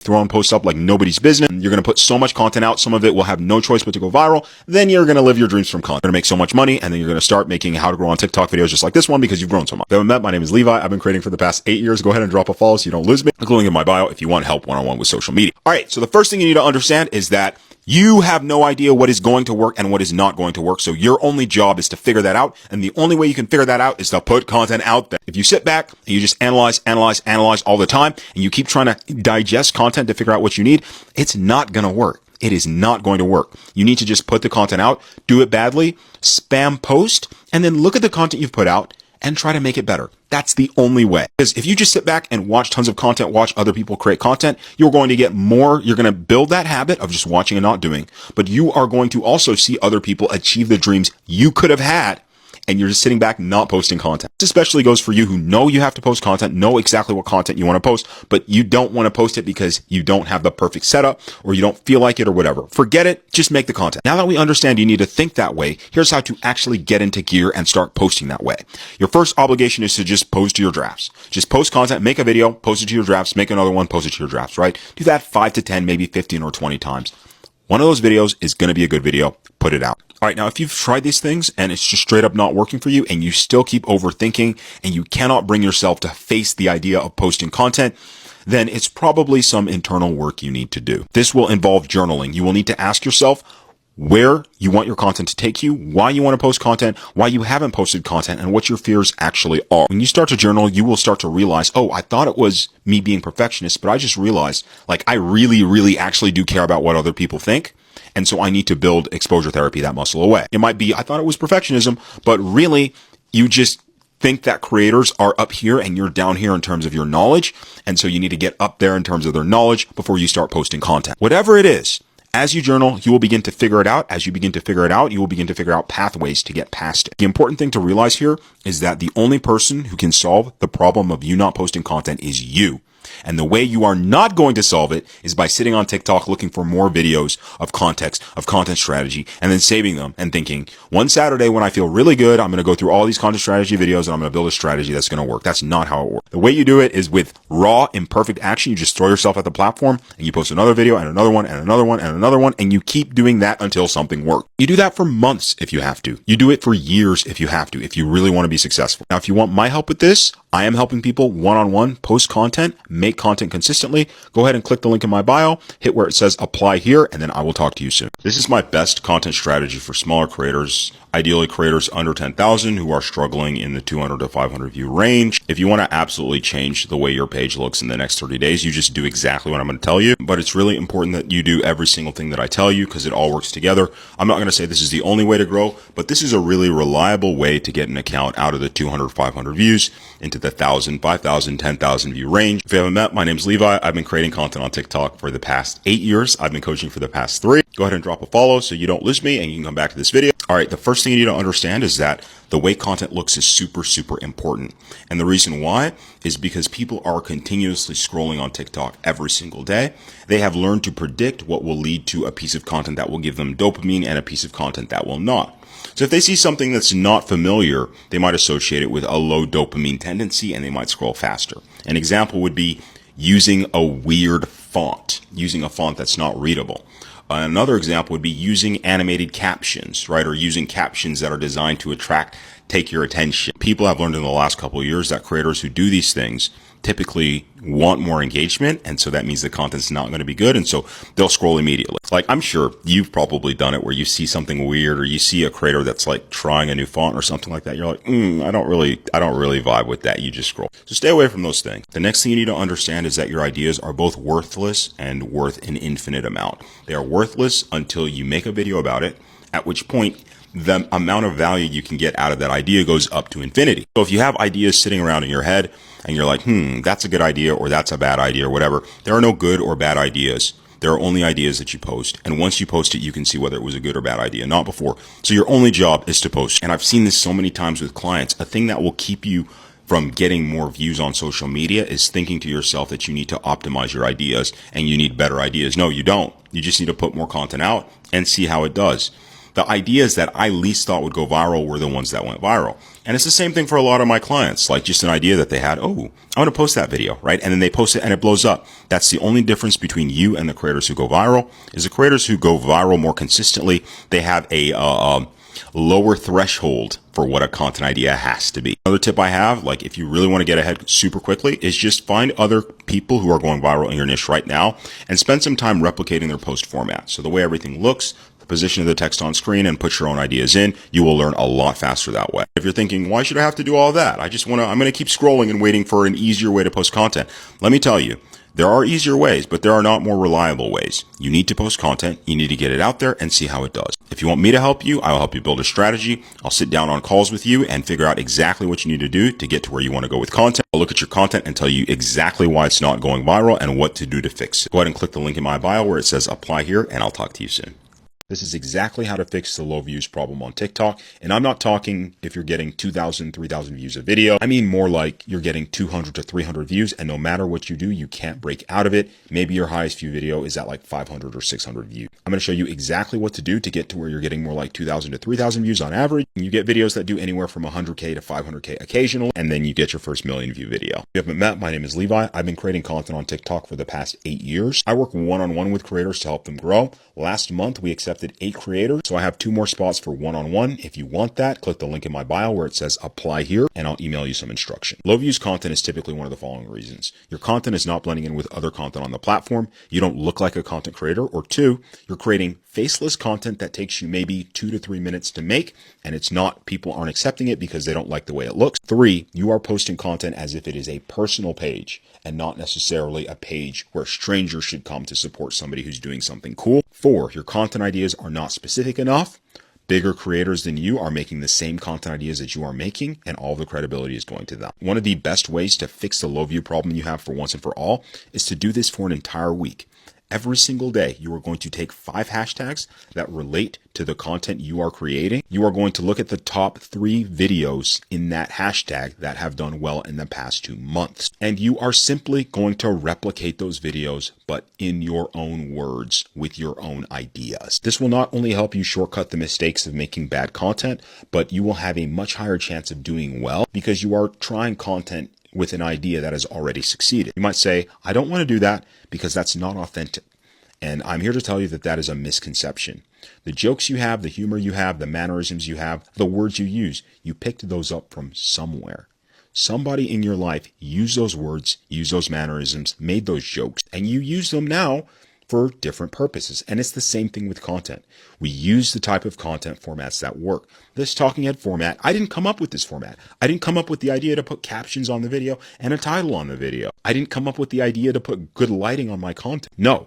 throwing posts up like nobody's business. You're going to put so much content out. Some of it will have no choice but to go viral. Then you're going to live your dreams from content. You're going to make so much money, and then you're going to start making how to grow on TikTok videos just like this one because you've grown so much. If you haven't met, my name is Levi. I've been creating for the past 8 years. Go ahead and drop a follow so you don't lose me. Click the link in my bio if you want help one-on-one with social media. All right. So the first thing you need to understand is that you have no idea what is going to work and what is not going to work. So your only job is to figure that out. And the only way you can figure that out is to put content out there. If you sit back and you just analyze all the time, and you keep trying to digest content to figure out what you need, it's not going to work. It is not going to work. You need to just put the content out, do it badly, spam post, and then look at the content you've put out and try to make it better. That's the only way. Because if you just sit back and watch tons of content, watch other people create content, you're going to get more. You're going to build that habit of just watching and not doing. But you are going to also see other people achieve the dreams you could have had, and you're just sitting back not posting content. This especially goes for you who know you have to post content, know exactly what content you want to post, but you don't want to post it because you don't have the perfect setup or you don't feel like it or whatever. Forget it. Just make the content. Now that we understand you need to think that way, here's how to actually get into gear and start posting that way. Your first obligation is to just post to your drafts. Just post content, make a video, post it to your drafts, make another one, post it to your drafts, right? Do that 5 to 10, maybe 15 or 20 times. One of those videos is going to be a good video. Put it out. All right. Now, if you've tried these things and it's just straight up not working for you and you still keep overthinking and you cannot bring yourself to face the idea of posting content, then it's probably some internal work you need to do. This will involve journaling. You will need to ask yourself where you want your content to take you, why you want to post content, why you haven't posted content, and what your fears actually are. When you start to journal, you will start to realize, oh, I thought it was me being perfectionist, but I just realized like I really actually do care about what other people think. And so I need to build exposure therapy, that muscle away. It might be, I thought it was perfectionism, but really you just think that creators are up here and you're down here in terms of your knowledge. And so you need to get up there in terms of their knowledge before you start posting content. Whatever it is, as you journal, you will begin to figure it out. As you begin to figure it out, you will begin to figure out pathways to get past it. The important thing to realize here is that the only person who can solve the problem of you not posting content is you. And the way you are not going to solve it is by sitting on TikTok looking for more videos of context, of content strategy, and then saving them and thinking, one Saturday when I feel really good, I'm going to go through all these content strategy videos and I'm going to build a strategy that's going to work. That's not how it works. The way you do it is with raw, imperfect action. You just throw yourself at the platform and you post another video and another one and another one and another one, and you keep doing that until something works. You do that for months if you have to. You do it for years if you have to, if you really want to be successful. Now, if you want my help with this, I am helping people one-on-one post content, make content consistently. Go ahead and click the link in my bio, hit where it says apply here, and then I will talk to you soon. This is my best content strategy for smaller creators, ideally creators under 10,000 who are struggling in the 200 to 500 view range. If you want to absolutely change the way your page looks in the next 30 days, you just do exactly what I'm going to tell you. But it's really important that you do every single thing that I tell you because it all works together. I'm not going to say this is the only way to grow, but this is a really reliable way to get an account out of the 200, 500 views into the 1,000, 5,000, 10,000 view range. If you haven't met, my name's Levi. I've been creating content on TikTok for the past 8 years. I've been coaching for the past 3. Go ahead and drop a follow so you don't lose me and you can come back to this video. All right. The first thing you need to understand is that the way content looks is super important. And the reason why is because people are continuously scrolling on TikTok every single day. They have learned to predict what will lead to a piece of content that will give them dopamine and a piece of content that will not. So if they see something that's not familiar, they might associate it with a low dopamine tendency and they might scroll faster. An example would be using a weird font, using a font that's not readable. Another example would be using animated captions, right? Or using captions that are designed to take your attention. People have learned in the last couple of years that creators who do these things typically want more engagement. And so that means the content's not going to be good. And so they'll scroll immediately. Like, I'm sure you've probably done it where you see something weird or you see a creator that's like trying a new font or something like that. You're like, I don't really vibe with that. You just scroll. So stay away from those things. The next thing you need to understand is that your ideas are both worthless and worth an infinite amount. They are worthless until you make a video about it, at which point the amount of value you can get out of that idea goes up to infinity. So if you have ideas sitting around in your head and you're like, that's a good idea or that's a bad idea or whatever, there are no good or bad ideas. There are only ideas that you post. And once you post it, you can see whether it was a good or bad idea, not before. So your only job is to post. And I've seen this so many times with clients. A thing that will keep you from getting more views on social media is thinking to yourself that you need to optimize your ideas and you need better ideas. No, you don't. You just need to put more content out and see how it does. The ideas that I least thought would go viral were the ones that went viral. And it's the same thing for a lot of my clients, like just an idea that they had. Oh, I want to post that video, right? And then they post it and it blows up. That's the only difference between you and the creators who go viral is the creators who go viral more consistently. They have a lower threshold for what a content idea has to be. Another tip I have, like if you really want to get ahead super quickly, is just find other people who are going viral in your niche right now and spend some time replicating their post format. So the way everything looks, the position of the text on screen, and put your own ideas in, you will learn a lot faster that way. If you're thinking, why should I have to do all that? I'm going to keep scrolling and waiting for an easier way to post content. Let me tell you, there are easier ways, but there are not more reliable ways. You need to post content. You need to get it out there and see how it does. If you want me to help you, I'll help you build a strategy. I'll sit down on calls with you and figure out exactly what you need to do to get to where you want to go with content. I'll look at your content and tell you exactly why it's not going viral and what to do to fix it. Go ahead and click the link in my bio where it says apply here, and I'll talk to you soon. This is exactly how to fix the low views problem on TikTok. And I'm not talking if you're getting 2,000, 3,000 views a video. I mean more like you're getting 200 to 300 views, and no matter what you do, you can't break out of it. Maybe your highest view video is at like 500 or 600 views. I'm going to show you exactly what to do to get to where you're getting more like 2,000 to 3,000 views on average. And you get videos that do anywhere from 100K to 500K occasionally, and then you get your first million view video. If you haven't met, my name is Levi. I've been creating content on TikTok for the past 8 years. I work one-on-one with creators to help them grow. Last month, we accepted 8 creators. So I have 2 more spots for one-on-one. If you want that, click the link in my bio where it says apply here, and I'll email you some instruction. Low views content is typically one of the following reasons. Your content is not blending in with other content on the platform. You don't look like a content creator. Or 2, you're creating faceless content that takes you maybe 2 to 3 minutes to make, and people aren't accepting it because they don't like the way it looks. 3, you are posting content as if it is a personal page and not necessarily a page where strangers should come to support somebody who's doing something cool. 4, your content ideas are not specific enough. Bigger creators than you are making the same content ideas that you are making, and all the credibility is going to them. One of the best ways to fix the low view problem you have for once and for all is to do this for an entire week. Every single day, you are going to take 5 hashtags that relate to the content you are creating. You are going to look at the top 3 videos in that hashtag that have done well in the past 2 months. And you are simply going to replicate those videos, but in your own words, with your own ideas. This will not only help you shortcut the mistakes of making bad content, but you will have a much higher chance of doing well because you are trying content with an idea that has already succeeded. You might say, I don't want to do that because that's not authentic. And I'm here to tell you that that is a misconception. The jokes you have, the humor you have, the mannerisms you have, the words you use, you picked those up from somewhere. Somebody in your life used those words, used those mannerisms, made those jokes, and you use them now for different purposes. And it's the same thing with content. We use the type of content formats that work. This talking head format, I didn't come up with this format. I didn't come up with the idea to put captions on the video and a title on the video. I didn't come up with the idea to put good lighting on my content. No,